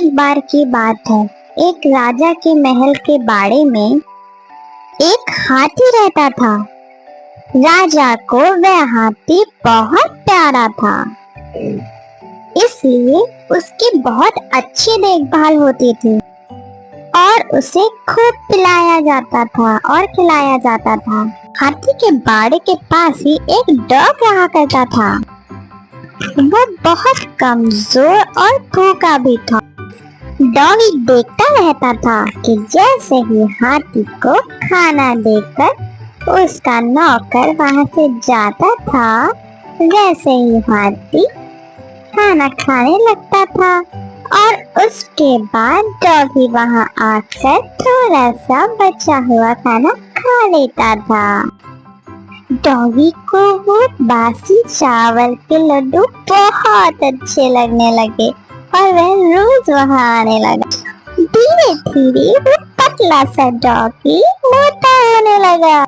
एक बार की बात है। एक राजा के महल के बाड़े में एक हाथी रहता था। राजा को वह हाथी बहुत प्यारा था, इसलिए उसकी बहुत अच्छी देखभाल होती थी और उसे खूब पिलाया जाता था और खिलाया जाता था। हाथी के बाड़े के पास ही एक डॉग रहा करता था। वो बहुत कमजोर और भूखा भी था। डॉगी देखता रहता था कि जैसे ही हाथी को खाना देकर उसका नौकर वहां से जाता था, वैसे ही हाथी खाना खाने लगता था और उसके बाद डॉगी वहां आकर थोड़ा सा बचा हुआ खाना खा लेता था। डॉगी को वो बासी चावल के लड्डू बहुत अच्छे लगने लगे और वह रोज वहां आने लगा। धीरे धीरे वो पतला सा डॉगी मोटा होने लगा।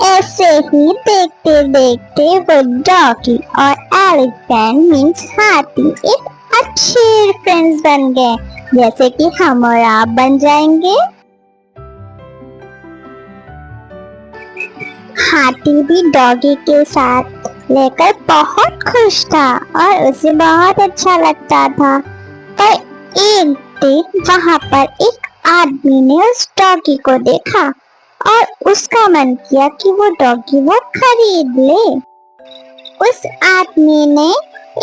ऐसे ही देखते देखते वो डॉगी और एलिफेंट मीन्स हाथी एक अच्छे फ्रेंड्स बन गए, जैसे कि हम और आप बन जाएंगे। हाथी भी डॉगी के साथ लेकर बहुत खुश था और उसे बहुत अच्छा लगता था। पर एक दिन वहां पर एक आदमी ने उस डॉगी को देखा और उसका मन किया कि वो डॉगी वो खरीद ले। उस आदमी ने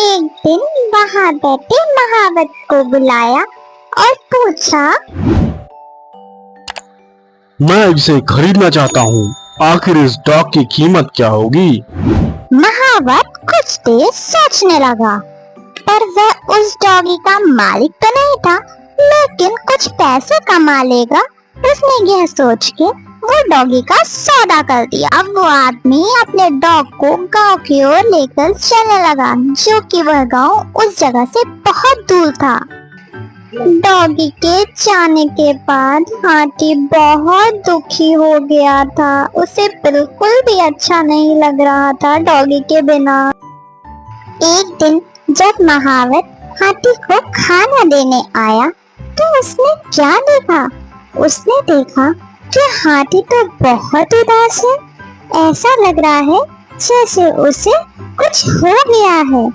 एक दिन वहां बैठे महावत को बुलाया और पूछा, मैं इसे खरीदना चाहता हूँ, आखिर इस डॉग की कीमत क्या होगी? महावत कुछ देर सोचने लगा, पर वह उस डॉगी का मालिक तो नहीं था, लेकिन कुछ पैसे कमा लेगा। उसने यह सोच के वो डॉगी का सौदा कर दिया। अब वो आदमी अपने डॉग को गांव की ओर लेकर चलने लगा, जो कि वह गांव उस जगह से बहुत दूर था। डॉगी के जाने के बाद हाथी बहुत दुखी हो गया था। उसे बिल्कुल भी अच्छा नहीं लग रहा था डॉगी के बिना। एक दिन जब महावत हाथी को खाना देने आया तो उसने क्या देखा? उसने देखा कि हाथी तो बहुत उदास है। ऐसा लग रहा है जैसे उसे कुछ हो गया है।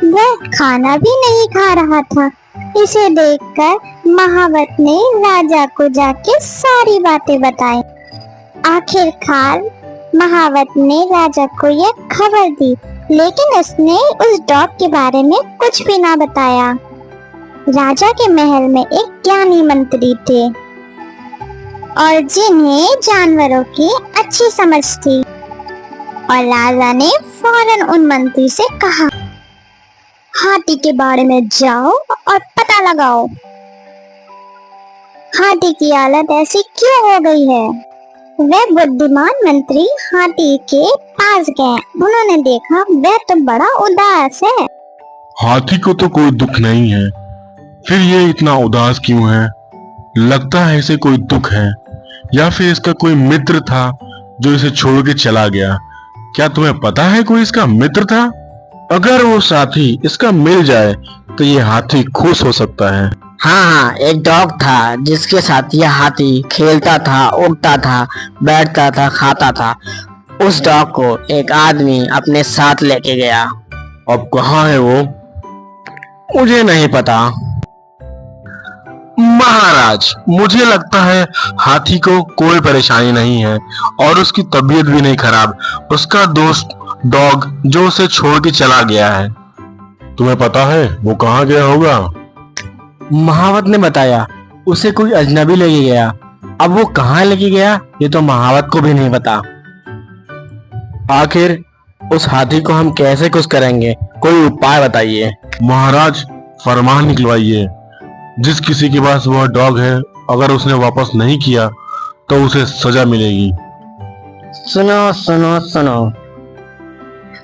वह खाना भी नहीं खा रहा था। इसे देखकर महावत ने राजा को जाके सारी बातें बताई। आखिरकार महावत ने राजा को यह खबर दी, लेकिन उसने उस डॉग के बारे में कुछ भी ना बताया। राजा के महल में एक ज्ञानी मंत्री थे और जिन्हें जानवरों की अच्छी समझ थी, और राजा ने फौरन उन मंत्री से कहा, हाथी के बारे में जाओ और पता लगाओ, हाथी की हालत ऐसी क्यों हो गई है। वह बुद्धिमान मंत्री हाथी के पास गए। उन्होंने देखा वह तो बड़ा उदास है। हाथी को तो कोई दुख नहीं है, फिर ये इतना उदास क्यों है? लगता है इसे कोई दुख है, या फिर इसका कोई मित्र था जो इसे छोड़ के चला गया। क्या तुम्हें पता है कोई इसका मित्र था? अगर वो साथी इसका मिल जाए तो ये हाथी खुश हो सकता है। हाँ, एक डॉग था जिसके साथ यह हाथी खेलता था, उड़ता था, बैठता था, खाता था। उस डॉग को एक आदमी अपने साथ लेके गया। अब कहाँ है वो? मुझे नहीं पता। महाराज, मुझे लगता है हाथी को कोई परेशानी नहीं है और उसकी तबीयत भी नहीं खराब। उसका दोस्त डॉग जो उसे छोड़ के चला गया है। तुम्हें पता है वो कहाँ गया होगा? महावत ने बताया उसे कोई अजनबी लेके गया। अब वो कहाँ लेके गया ये तो महावत को भी नहीं पता। आखिर उस हाथी को हम कैसे खुश करेंगे? कोई उपाय बताइए। महाराज, फरमान निकलवाइए, जिस किसी के पास वह डॉग है अगर उसने वापस नहीं किया तो उसे सजा मिलेगी। सुनो सुनो सुनो,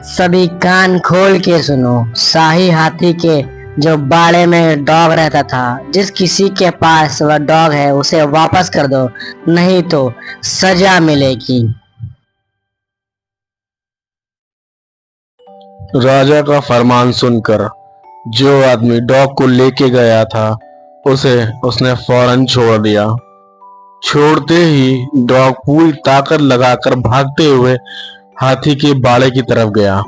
सभी कान खोल के सुनो। शाही हाथी के जो बाड़े में डॉग रहता था, जिस किसी के पास वह डॉग है उसे वापस कर दो, नहीं तो सजा मिलेगी। राजा का फरमान सुनकर जो आदमी डॉग को लेके गया था उसे उसने फौरन छोड़ दिया। छोड़ते ही डॉग पूरी ताकत लगाकर भागते हुए हाथी के बाड़े की तरफ गया।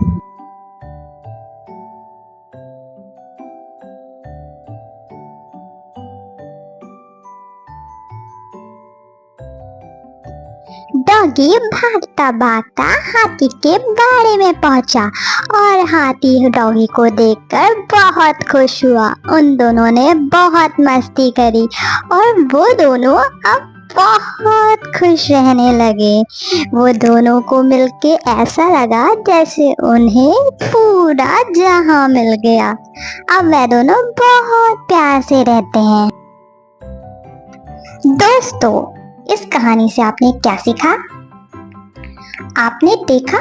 डॉगी भागता भागता हाथी के बाड़े में पहुंचा और हाथी डॉगी को देखकर बहुत खुश हुआ। उन दोनों ने बहुत मस्ती करी और वो दोनों अब बहुत खुश रहने लगे। वो दोनों को मिलके ऐसा लगा जैसे उन्हें पूरा जहां मिल गया। अब वे दोनों बहुत प्यार से रहते हैं। दोस्तों, इस कहानी से आपने क्या सीखा? आपने देखा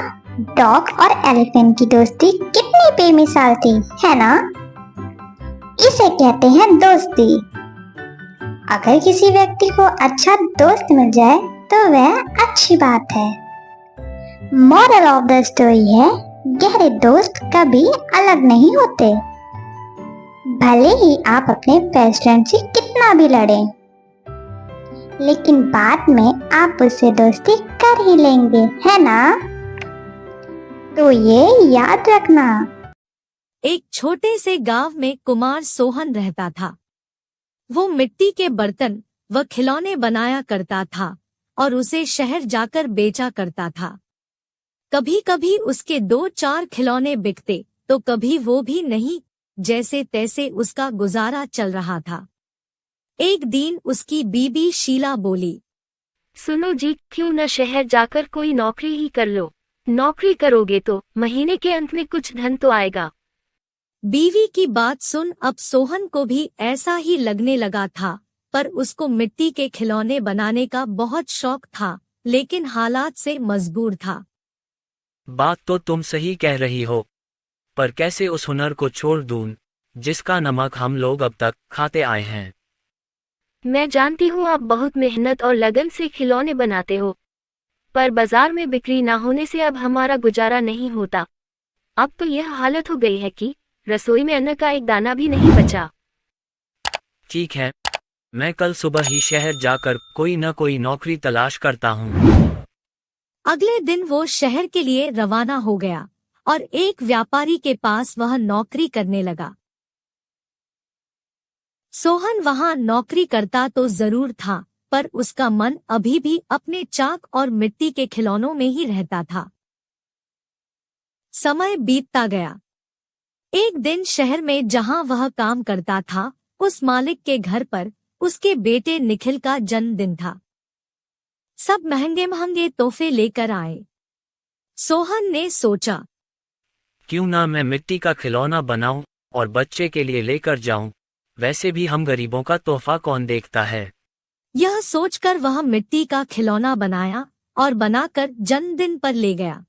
डॉग और एलिफेंट की दोस्ती कितनी बेमिसाल थी, है ना? इसे कहते हैं दोस्ती। अगर किसी व्यक्ति को अच्छा दोस्त मिल जाए तो वह अच्छी बात है। मॉरल ऑफ द स्टोरी है, गहरे दोस्त कभी अलग नहीं होते। भले ही आप अपने बेस्ट फ्रेंड से कितना भी लड़ें, लेकिन बाद में आप उससे दोस्ती कर ही लेंगे, है ना? तो ये याद रखना। एक छोटे से गांव में कुमार सोहन रहता था। वो मिट्टी के बर्तन व खिलौने बनाया करता था और उसे शहर जाकर बेचा करता था। कभी कभी उसके 2-4 खिलौने बिकते तो कभी वो भी नहीं। जैसे तैसे उसका गुजारा चल रहा था। एक दिन उसकी बीबी शीला बोली, सुनो जी, क्यों न शहर जाकर कोई नौकरी ही कर लो। नौकरी करोगे तो महीने के अंत में कुछ धन तो आएगा। बीवी की बात सुन अब सोहन को भी ऐसा ही लगने लगा था, पर उसको मिट्टी के खिलौने बनाने का बहुत शौक था, लेकिन हालात से मजबूर था। बात तो तुम सही कह रही हो, पर कैसे उस हुनर को छोड़ दूं जिसका नमक हम लोग अब तक खाते आए हैं। मैं जानती हूँ आप बहुत मेहनत और लगन से खिलौने बनाते हो, पर बाजार में बिक्री ना होने से अब हमारा गुजारा नहीं होता। अब तो यह हालत हो गई है कि रसोई में अन्न का एक दाना भी नहीं बचा। ठीक है, मैं कल सुबह ही शहर जाकर कोई न कोई नौकरी तलाश करता हूँ। अगले दिन वो शहर के लिए रवाना हो गया और एक व्यापारी के पास वह नौकरी करने लगा। सोहन वहां नौकरी करता तो जरूर था, पर उसका मन अभी भी अपने चाक और मिट्टी के खिलौनों में ही रहता था। समय बीतता गया। एक दिन शहर में जहां वह काम करता था, उस मालिक के घर पर उसके बेटे निखिल का जन्मदिन था। सब महंगे महंगे तोहफे लेकर आए। सोहन ने सोचा, क्यों ना मैं मिट्टी का खिलौना बनाऊं और बच्चे के लिए लेकर जाऊं। वैसे भी हम गरीबों का तोहफा कौन देखता है। यह सोचकर वह मिट्टी का खिलौना बनाया और बनाकर जन्मदिन पर ले गया।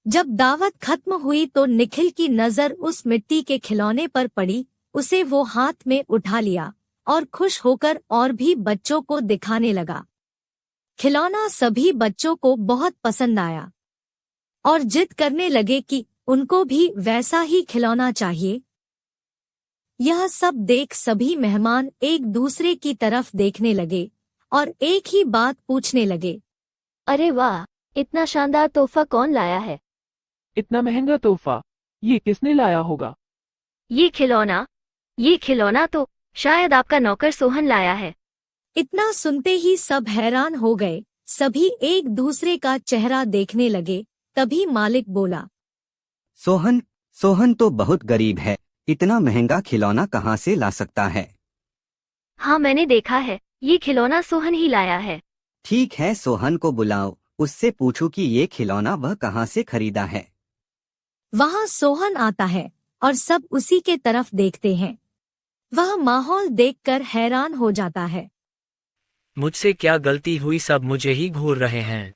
जब दावत खत्म हुई तो निखिल की नजर उस मिट्टी के खिलौने पर पड़ी। उसे वो हाथ में उठा लिया और खुश होकर और भी बच्चों को दिखाने लगा। खिलौना सभी बच्चों को बहुत पसंद आया और जिद करने लगे कि उनको भी वैसा ही खिलौना चाहिए। यह सब देख सभी मेहमान एक दूसरे की तरफ देखने लगे और एक ही बात पूछने लगे, अरे वाह, इतना शानदार तोहफा कौन लाया है? इतना महंगा तोहफा ये किसने लाया होगा? ये खिलौना तो शायद आपका नौकर सोहन लाया है। इतना सुनते ही सब हैरान हो गए। सभी एक दूसरे का चेहरा देखने लगे। तभी मालिक बोला, सोहन तो बहुत गरीब है, इतना महंगा खिलौना कहाँ से ला सकता है? हाँ, मैंने देखा है, ये खिलौना सोहन ही लाया है। ठीक है, सोहन को बुलाओ, उससे पूछो कि ये खिलौना वह कहाँ से खरीदा है। वहाँ सोहन आता है और सब उसी के तरफ देखते हैं। वह माहौल देखकर हैरान हो जाता है। मुझसे क्या गलती हुई, सब मुझे ही घूर रहे हैं।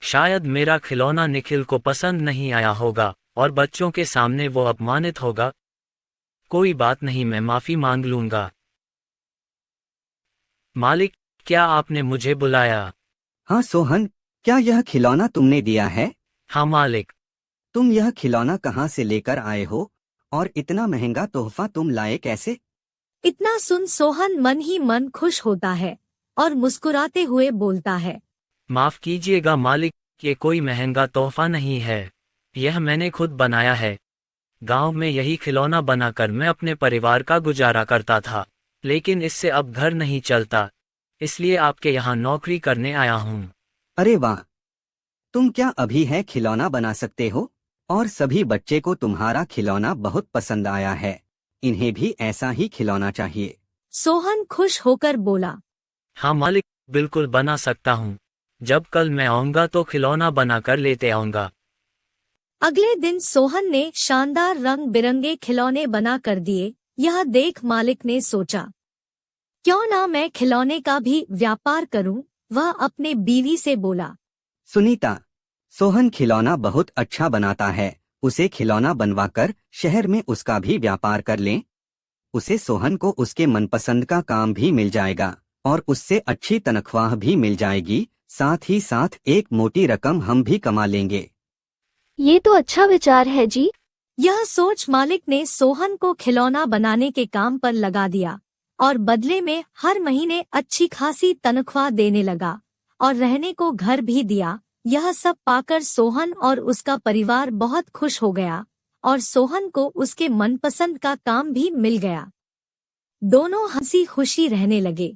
शायद मेरा खिलौना निखिल को पसंद नहीं आया होगा और बच्चों के सामने वो अपमानित होगा। कोई बात नहीं, मैं माफी मांग लूंगा। मालिक, क्या आपने मुझे बुलाया? हाँ सोहन, क्या यह खिलौना तुमने दिया है? हाँ मालिक। तुम यह खिलौना कहाँ से लेकर आए हो और इतना महंगा तोहफा तुम लाए कैसे? इतना सुन सोहन मन ही मन खुश होता है और मुस्कुराते हुए बोलता है, माफ कीजिएगा मालिक, ये कोई महंगा तोहफा नहीं है, यह मैंने खुद बनाया है। गांव में यही खिलौना बनाकर मैं अपने परिवार का गुजारा करता था, लेकिन इससे अब घर नहीं चलता, इसलिए आपके यहाँ नौकरी करने आया हूँ। अरे वाह, तुम क्या अभी है खिलौना बना सकते हो? और सभी बच्चे को तुम्हारा खिलौना बहुत पसंद आया है, इन्हें भी ऐसा ही खिलौना चाहिए। सोहन खुश होकर बोला, हाँ मालिक, बिल्कुल बना सकता हूँ। जब कल मैं आऊँगा तो खिलौना बनाकर लेते आऊँगा। अगले दिन सोहन ने शानदार रंग बिरंगे खिलौने बना कर दिए। यह देख मालिक ने सोचा, क्यों ना मैं खिलौने का भी व्यापार करूं। वह अपने बीवी से बोला, सुनीता, सोहन खिलौना बहुत अच्छा बनाता है, उसे खिलौना बनवाकर शहर में उसका भी व्यापार कर लें। उसे सोहन को उसके मनपसंद का काम भी मिल जाएगा और उससे अच्छी तनख्वाह भी मिल जाएगी, साथ ही साथ एक मोटी रकम हम भी कमा लेंगे। ये तो अच्छा विचार है जी। यह सोच मालिक ने सोहन को खिलौना बनाने के काम पर लगा दिया और बदले में हर महीने अच्छी खासी तनख्वाह देने लगा और रहने को घर भी दिया। यह सब पाकर सोहन और उसका परिवार बहुत खुश हो गया और सोहन को उसके मनपसंद का काम भी मिल गया। दोनों हंसी खुशी रहने लगे।